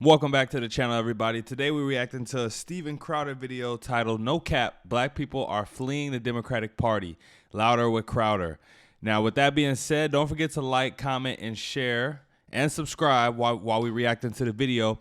Welcome back to the channel, everybody. Today we're reacting to a Steven Crowder video titled "No Cap, Black People Are Fleeing the Democratic Party. Louder with Crowder." Now, with that being said, don't forget to like, comment, and share, and subscribe while we reacting to the video.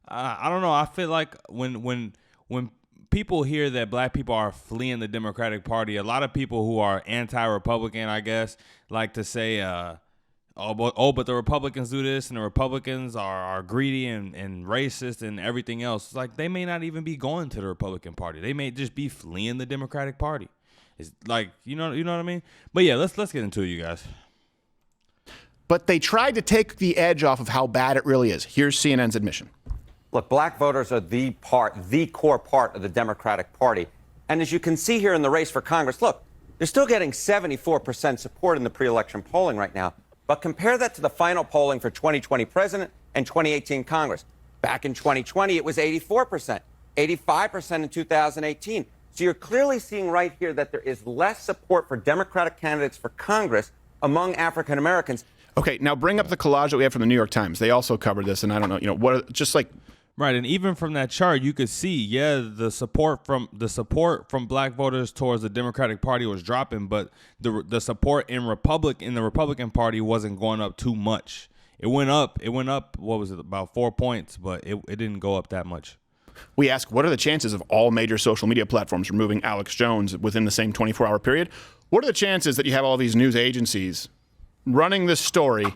I don't know. I feel like when people hear that black people are fleeing the Democratic Party, a lot of people who are anti-Republican, I guess, like to say, but the Republicans do this, and the Republicans are greedy and racist and everything else. It's like they may not even be going to the Republican Party. They may just be fleeing the Democratic Party. It's like, you know what I mean? But yeah, let's get into it, you guys. But they tried to take the edge off of how bad it really is. Here's CNN's admission. Look, black voters are the core part of the Democratic Party. And as you can see here in the race for Congress, look, they're still getting 74% support in the pre-election polling right now. But compare that to the final polling for 2020 president and 2018 Congress. Back in 2020, it was 84%, 85% in 2018. So you're clearly seeing right here that there is less support for Democratic candidates for Congress among African Americans. Okay, now bring up the collage that we have from the New York Times. They also covered this, and I don't know, what, just like. Right, and even from that chart, you could see, yeah, the support from black voters towards the Democratic Party was dropping, but the support in the Republican Party wasn't going up too much. It went up. What was it, about 4 points, but it didn't go up that much. We ask, what are the chances of all major social media platforms removing Alex Jones within the same 24-hour period? What are the chances that you have all these news agencies running this story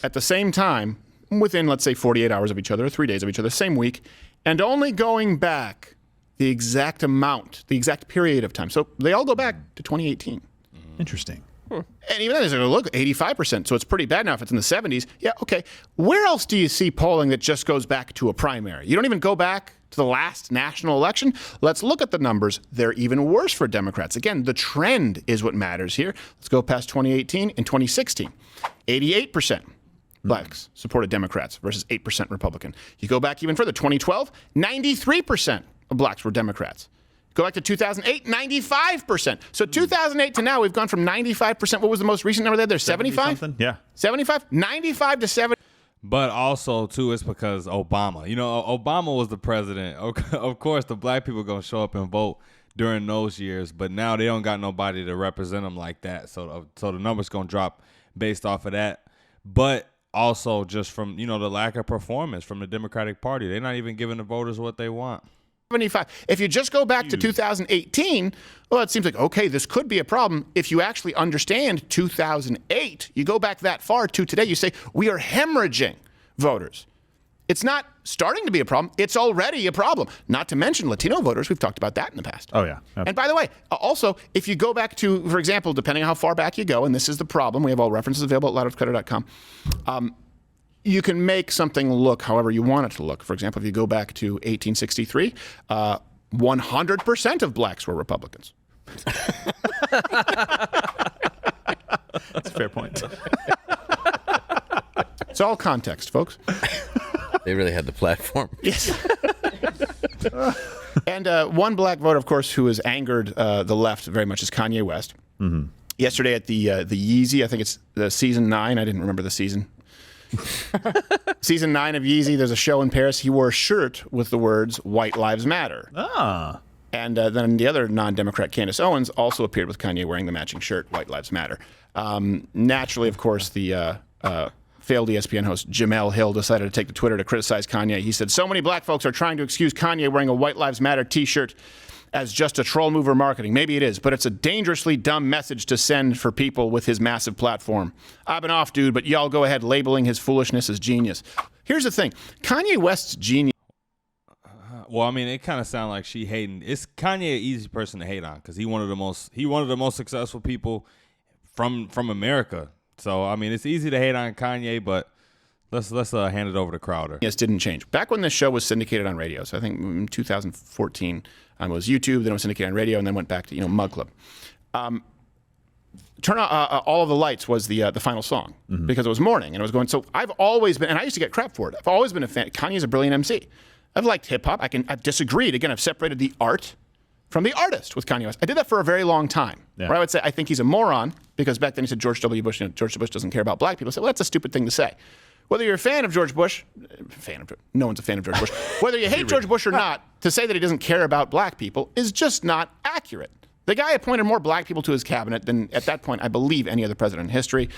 at the same time within, let's say, 48 hours of each other, 3 days of each other, same week, and only going back the exact amount, the exact period of time? So they all go back to 2018. Interesting. And even then, they're look, 85%, so it's pretty bad. Now, if it's in the 70s, yeah, okay. Where else do you see polling that just goes back to a primary? You don't even go back to the last national election. Let's look at the numbers. They're even worse for Democrats. Again, the trend is what matters here. Let's go past 2018 and 2016. 88% blacks supported Democrats versus 8% Republican. You go back even further, 2012, 93% of blacks were Democrats. Go back to 2008, 95%. So 2008 to now, we've gone from 95%. What was the most recent number there? 75? Yeah. 75? 95 to 70. But also, too, it's because Obama. Obama was the president. Of course, the black people going to show up and vote during those years, but now they don't got nobody to represent them like that. So the number's going to drop based off of that. But also just from, the lack of performance from the Democratic Party. They're not even giving the voters what they want. 75. If you just go back to 2018, well, it seems like, okay, this could be a problem. If you actually understand 2008, you go back that far to today, you say, we are hemorrhaging voters. It's not starting to be a problem. It's already a problem. Not to mention Latino voters. We've talked about that in the past. Oh, yeah. And by the way, also, if you go back to, for example, depending on how far back you go, and this is the problem, we have all references available at louderwithcrowder.com. You can make something look however you want it to look. For example, if you go back to 1863, 100% of blacks were Republicans. That's a fair point. It's all context, folks. They really had the platform. Yes. And one black voter, of course, who has angered the left very much is Kanye West. Mm-hmm. Yesterday at the Yeezy, I think it's the season 9. I didn't remember the season. Season 9 of Yeezy, there's a show in Paris. He wore a shirt with the words "White Lives Matter." Ah. And then the other non-Democrat, Candace Owens, also appeared with Kanye wearing the matching shirt, "White Lives Matter." Naturally, of course, the failed ESPN host Jamel Hill decided to take to Twitter to criticize Kanye. He said, "So many black folks are trying to excuse Kanye wearing a White Lives Matter t-shirt as just a troll move or marketing. Maybe it is, but it's a dangerously dumb message to send for people with his massive platform. I've been off, dude, but y'all go ahead labeling his foolishness as genius." Here's the thing. Kanye West's genius. Well, I mean, it kind of sounds like she hating. It's Kanye an easy person to hate on because he one of the most successful people from America. So I mean, it's easy to hate on Kanye, but let's hand it over to Crowder. Yes, didn't change. Back when this show was syndicated on radio, so I think in 2014, it was YouTube, then it was syndicated on radio, and then went back to Mug Club. Turn on All of the Lights was the final song because it was morning and it was going. So I've always been, and I used to get crap for it. I've always been a fan. Kanye's a brilliant MC. I've liked hip hop. I've disagreed. Again, I've separated the art from the artist with Kanye West. I did that for a very long time. Yeah. Where I would say I think he's a moron because back then he said George W. Bush. George W. Bush doesn't care about black people. I said, well, that's a stupid thing to say. Whether you're a fan of George Bush, no one's a fan of George Bush. Whether you hate George Bush or not, to say that he doesn't care about black people is just not accurate. The guy appointed more black people to his cabinet than, at that point, I believe any other president in history.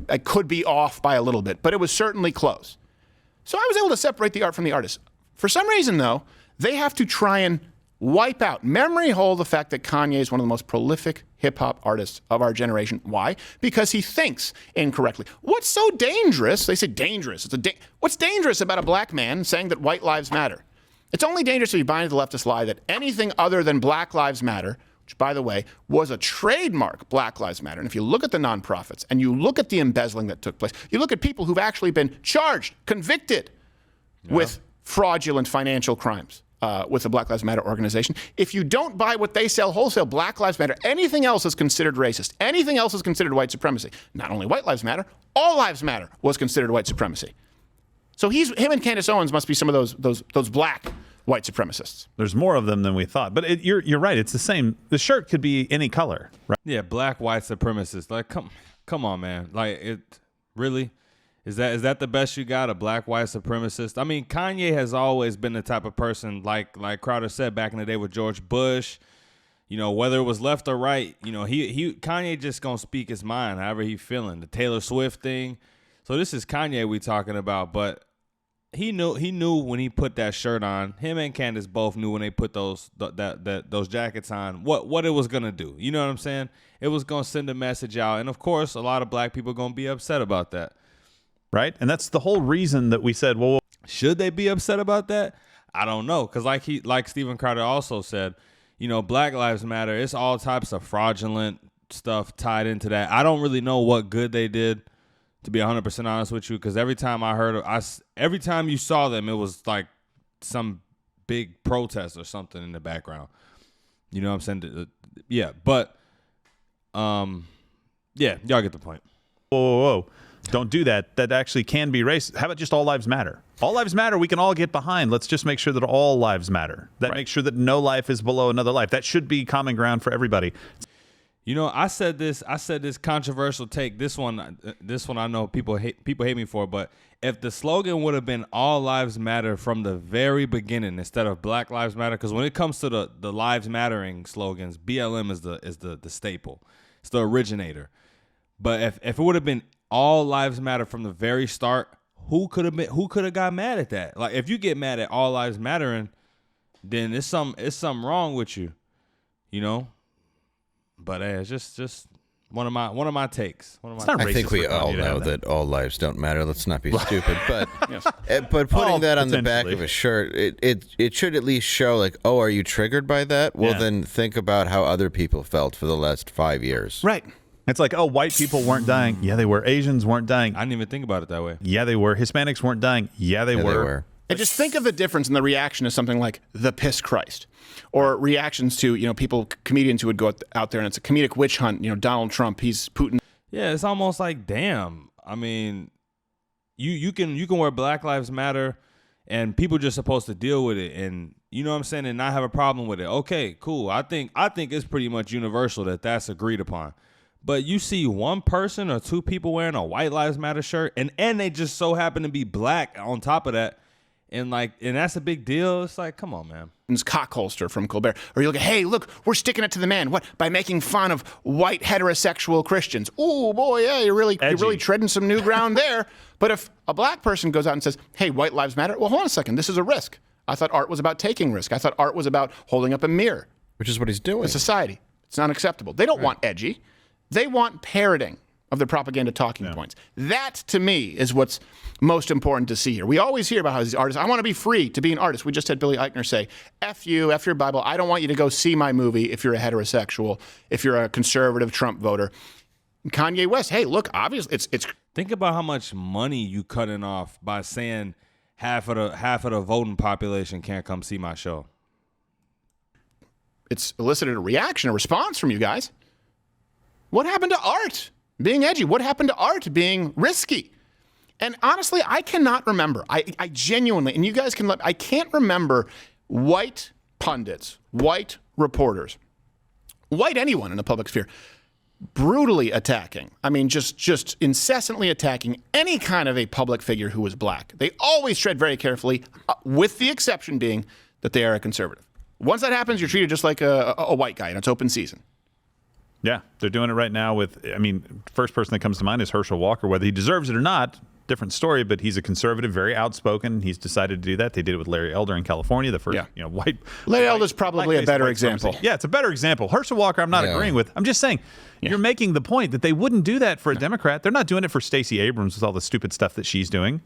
I could be off by a little bit, but it was certainly close. So I was able to separate the art from the artist. For some reason, though, they have to try and wipe out, memory hole the fact that Kanye is one of the most prolific hip-hop artists of our generation. Why? Because he thinks incorrectly. What's so dangerous? They say dangerous. What's dangerous about a black man saying that white lives matter? It's only dangerous if you buy into the leftist lie that anything other than Black Lives Matter, which, by the way, was a trademark, Black Lives Matter. And if you look at the nonprofits and you look at the embezzling that took place, you look at people who've actually been charged, convicted with fraudulent financial crimes with the Black Lives Matter organization. If you don't buy what they sell wholesale, Black Lives Matter, anything else is considered racist. Anything else is considered white supremacy. Not only white lives matter, all lives matter was considered white supremacy. So him and Candace Owens must be some of those black white supremacists. There's more of them than we thought. But you're right. It's the same. The shirt could be any color, right? Yeah, black white supremacists. Like, come on, man. Like, it really is that the best you got? A black white supremacist? I mean, Kanye has always been the type of person, like Crowder said back in the day with George Bush. You know, whether it was left or right, you know, Kanye just gonna speak his mind, however he feeling. The Taylor Swift thing. So this is Kanye we talking about, but he knew when he put that shirt on. Him and Candace both knew when they put those jackets on what it was gonna do. You know what I'm saying? It was gonna send a message out, and of course, a lot of black people are gonna be upset about that, right? And that's the whole reason that we said, well, should they be upset about that? I don't know, because like Steven Crowder also said, you know, Black Lives Matter. It's all types of fraudulent stuff tied into that. I don't really know what good they did, to be 100% honest with you, because every time every time you saw them, it was like some big protest or something in the background. You know what I'm saying? Yeah, but yeah, y'all get the point. Whoa. Don't do that. That actually can be racist. How about just all lives matter? All lives matter. We can all get behind. Let's just make sure that all lives matter. That makes sure that no life is below another life. That should be common ground for everybody. You know, I said this controversial take. This one I know people hate me for, but if the slogan would have been "All Lives Matter" from the very beginning instead of "Black Lives Matter," because when it comes to the lives mattering slogans, BLM is the staple. It's the originator. But if it would have been "All Lives Matter" from the very start, who could have got mad at that? Like, if you get mad at "All Lives Mattering," then it's something wrong with you, you know. But it's just one of my takes. I think we all know that all lives don't matter. Let's not be stupid. But but putting that on the back of a shirt, it should at least show, like, oh, are you triggered by that? Well, then think about how other people felt for the last 5 years. Right. It's like, oh, white people weren't dying. Yeah, they were. Asians weren't dying. I didn't even think about it that way. Yeah, they were. Hispanics weren't dying. Yeah, they were. And just think of the difference in the reaction to something like the piss Christ, or reactions to, you know, comedians who would go out there and it's a comedic witch hunt. You know, Donald Trump, he's Putin. Yeah, it's almost like, damn. I mean, you can wear Black Lives Matter, and people just supposed to deal with it, and you know what I'm saying, and not have a problem with it. Okay, cool. I think it's pretty much universal that's agreed upon. But you see one person or two people wearing a White Lives Matter shirt, and they just so happen to be black on top of that. And that's a big deal. It's like, come on, man. It's cockholster from Colbert. Or you look at, hey, look, we're sticking it to the man. What? By making fun of white heterosexual Christians. Oh boy, yeah, you're really treading some new ground there. But if a black person goes out and says, hey, white lives matter, well, hold on a second, this is a risk. I thought art was about taking risk. I thought art was about holding up a mirror. Which is what he's doing. In society. It's not acceptable. They don't want edgy. They want parroting of the propaganda talking points. That, to me, is what's most important to see here. We always hear about how these artists, I want to be free to be an artist. We just had Billy Eichner say, F you, F your Bible. I don't want you to go see my movie if you're a heterosexual, if you're a conservative Trump voter. Kanye West, hey, look, obviously, it's. Think about how much money you cutting off by saying half of the voting population can't come see my show. It's elicited a reaction, a response from you guys. What happened to art being edgy? What happened to art being risky? And honestly, I cannot remember. I genuinely, and you guys can I can't remember white pundits, white reporters, white anyone in the public sphere brutally attacking. I mean, just incessantly attacking any kind of a public figure who was black. They always tread very carefully, with the exception being that they are a conservative. Once that happens, you're treated just like a white guy, and it's open season. Yeah, they're doing it right now with, I mean, first person that comes to mind is Herschel Walker. Whether he deserves it or not, different story, but he's a conservative, very outspoken. He's decided to do that. They did it with Larry Elder in California, the first, white. Larry Elder's probably a better example. Yeah, it's a better example. Herschel Walker, I'm not agreeing with. I'm just saying, you're making the point that they wouldn't do that for a Democrat. They're not doing it for Stacey Abrams with all the stupid stuff that she's doing,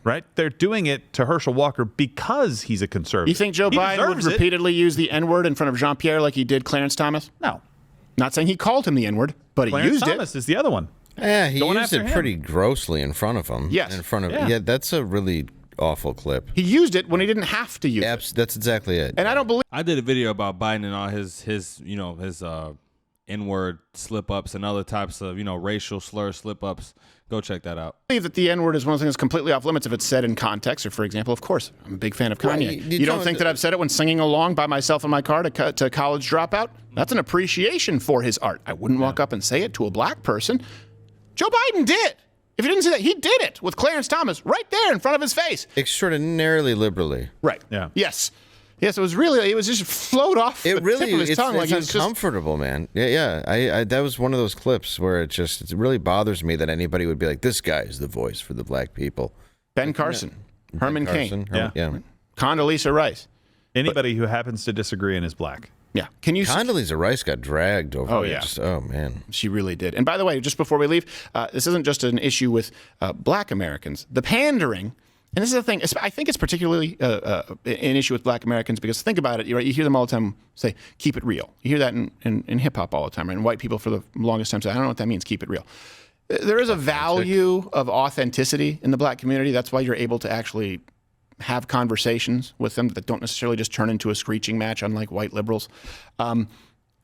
right? They're doing it to Herschel Walker because he's a conservative. You think Joe Biden would repeatedly use the N-word in front of Jean-Pierre like he did Clarence Thomas? No. Not saying he called him the N-word, but Clarence he used Thomas is the other one. Yeah, he used it pretty grossly in front of him. Yes. In front of yeah, that's a really awful clip. He used it when he didn't have to use it. That's exactly it. And I don't believe I did a video about Biden and all his N-word slip-ups and other types of, racial slur slip-ups. Go check that out. I believe that the N-word is one of the things that's completely off limits if it's said in context. Or, for example, of course, I'm a big fan of Kanye. Well, you don't think that I've said it when singing along by myself in my car to College Dropout? That's an appreciation for his art. I wouldn't walk up and say it to a black person. Joe Biden did. If you didn't see that, he did it with Clarence Thomas right there in front of his face. Extraordinarily liberally. Right. Yeah. Yes. Yes, it was just flowed off the tip of his tongue. It's uncomfortable, man. Yeah. I that was one of those clips where it really bothers me that anybody would be like, this guy is the voice for the black people. Ben Carson, Herman Cain, Condoleezza Rice. Anybody who happens to disagree and is black. Yeah. Can you? Condoleezza Rice got dragged over. Oh, yeah. Oh, man. She really did. And by the way, just before we leave, this isn't just an issue with black Americans. The pandering, and this is the thing, I think it's particularly an issue with black Americans because think about it, you hear them all the time say, keep it real. You hear that in hip-hop all the time, right? And white people for the longest time say, I don't know what that means, keep it real. There is a value of authenticity in the black community. That's why you're able to actually have conversations with them that don't necessarily just turn into a screeching match, unlike white liberals.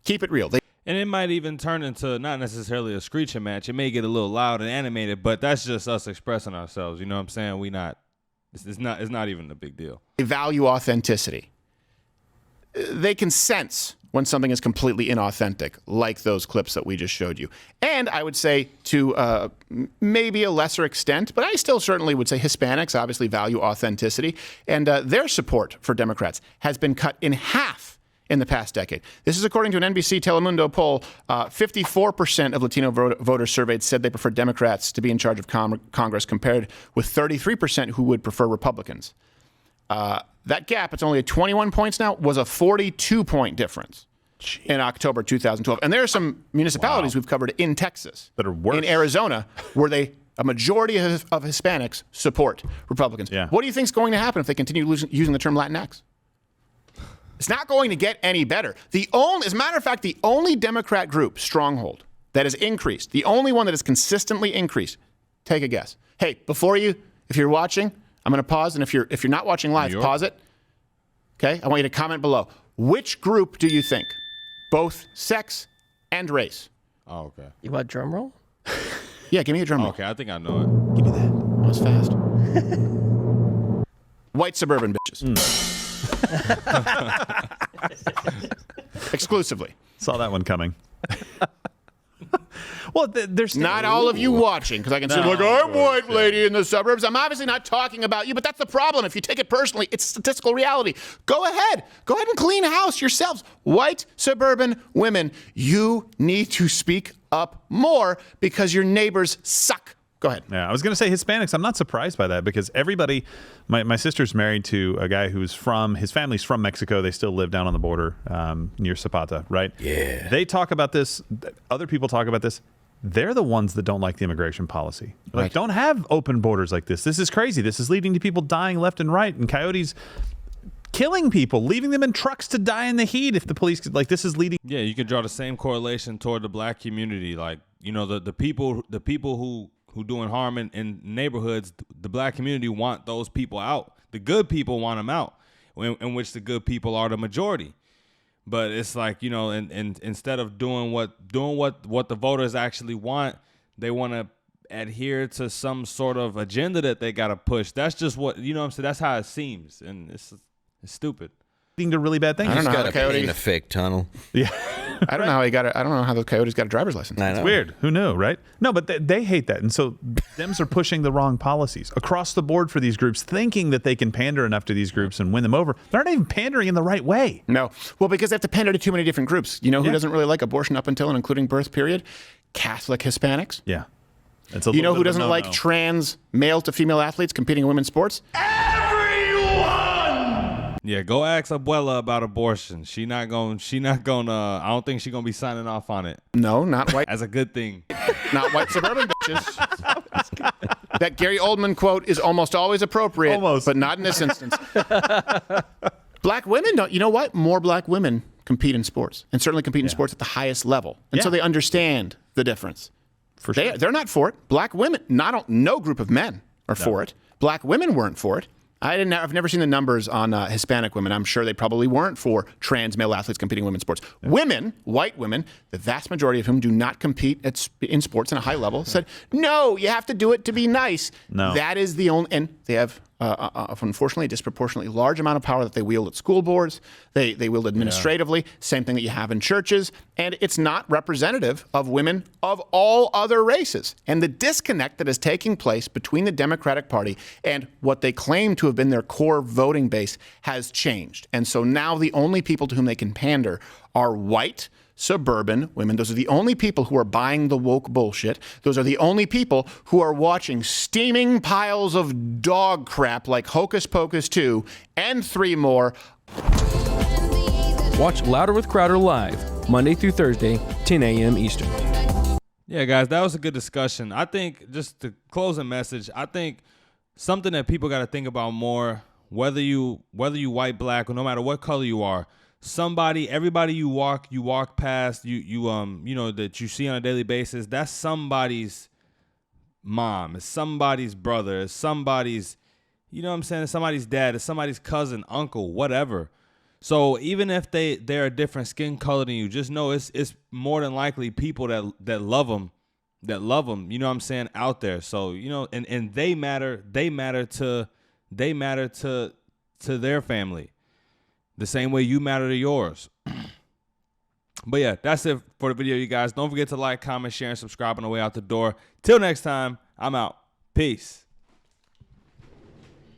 Keep it real. And it might even turn into not necessarily a screeching match. It may get a little loud and animated, but that's just us expressing ourselves. You know what I'm saying? It's not even a big deal. They value authenticity. They can sense when something is completely inauthentic, like those clips that we just showed you. And I would say to maybe a lesser extent, but I still certainly would say Hispanics obviously value authenticity, and their support for Democrats has been cut in half in the past decade. This is according to an NBC Telemundo poll. 54% of Latino voters surveyed said they prefer Democrats to be in charge of Congress, compared with 33% who would prefer Republicans. That gap, it's only at 21 points now, was a 42-point difference in October 2012. And there are some municipalities we've covered in Texas, that are worse. In Arizona, where a majority of Hispanics support Republicans. Yeah. What do you think is going to happen if they continue using the term Latinx? It's not going to get any better. As a matter of fact, the only Democrat group, Stronghold, that has increased, the only one that has consistently increased, take a guess. Hey, if you're watching, I'm going to pause, and if you're not watching live, pause it. Okay? I want you to comment below. Which group do you think? Both sex and race. Oh, okay. You want drum roll? Yeah, give me a drum roll. Okay, I think I know it. Give me that. That was fast. White suburban bitches. Exclusively. Saw that one coming. Well, there's not all of you watching, because I can say, like, I'm white lady in the suburbs. I'm obviously not talking about you, but that's the problem. If you take it personally, it's statistical reality. Go ahead and clean house yourselves. White suburban women, you need to speak up more because your neighbors suck. Go ahead. Yeah, I was going to say Hispanics. I'm not surprised by that because everybody, my sister's married to a guy his family's from Mexico. They still live down on the border near Zapata, right? Yeah. They talk about this. Other people talk about this. They're the ones that don't like the immigration policy. Like, don't have open borders like this. This is crazy. This is leading to people dying left and right, and coyotes killing people, leaving them in trucks to die in the heat. If the police this is leading. Yeah, you can draw the same correlation toward the black community. Like, the people who doing harm in neighborhoods, the black community want those people out. The good people want them out, in which the good people are the majority. But it's like, and instead of doing what the voters actually want, they want to adhere to some sort of agenda that they got to push. That's just what, what I'm saying? That's how it seems. And it's stupid. Leading to really bad things. I don't know. Got to paint a fake tunnel. Yeah. I don't know how he got it. I don't know how those coyotes got a driver's license. I know. It's weird. Who knew, right? No, but they hate that. And so Dems are pushing the wrong policies across the board for these groups, thinking that they can pander enough to these groups and win them over. They're not even pandering in the right way. No. Well, because they have to pander to too many different groups. You know who doesn't really like abortion up until and including birth period? Catholic Hispanics. Yeah. It's You know who doesn't like trans male to female athletes competing in women's sports? Yeah, go ask Abuela about abortion. She not going I don't think she's gonna be signing off on it. No, not white. As a good thing. Not white suburban bitches. That Gary Oldman quote is almost always appropriate, Almost. but not in this instance. Black women don't. You know what? More black women compete in sports, and certainly compete in sports at the highest level, and so they understand the difference. For sure. They're not for it. Black women, no group of men are for it. Black women weren't for it. I've never seen the numbers on Hispanic women. I'm sure they probably weren't for trans male athletes competing in women's sports. Yeah. Women, white women, the vast majority of whom do not compete in sports at a high level, said, no, you have to do it to be nice. No. That is the only, and they have, unfortunately, a disproportionately large amount of power that they wield at school boards. They wield administratively, same thing that you have in churches. And it's not representative of women of all other races. And the disconnect that is taking place between the Democratic Party and what they claim to have been their core voting base has changed. And so now the only people to whom they can pander are white, suburban women. Those are the only people who are buying the woke bullshit. Those are the only people who are watching steaming piles of dog crap like Hocus Pocus 2 and 3 more. Watch Louder with Crowder live, Monday through Thursday, 10 a.m. Eastern. Yeah, guys, that was a good discussion. I think, just the closing message, I think something that people got to think about more, whether you white, black, or no matter what color you are, everybody you walk past, you know, that you see on a daily basis, that's somebody's mom, it's somebody's brother, it's somebody's, you know what I'm saying, it's somebody's dad, it's somebody's cousin, uncle, whatever. So even if they're a different skin color than you, just know it's more than likely people that love them, you know what I'm saying, out there. So, you know, and they matter to their family the same way you matter to yours. But yeah, that's it for the video, you guys. Don't forget to like, comment, share, and subscribe on the way out the door. Till next time, I'm out. Peace.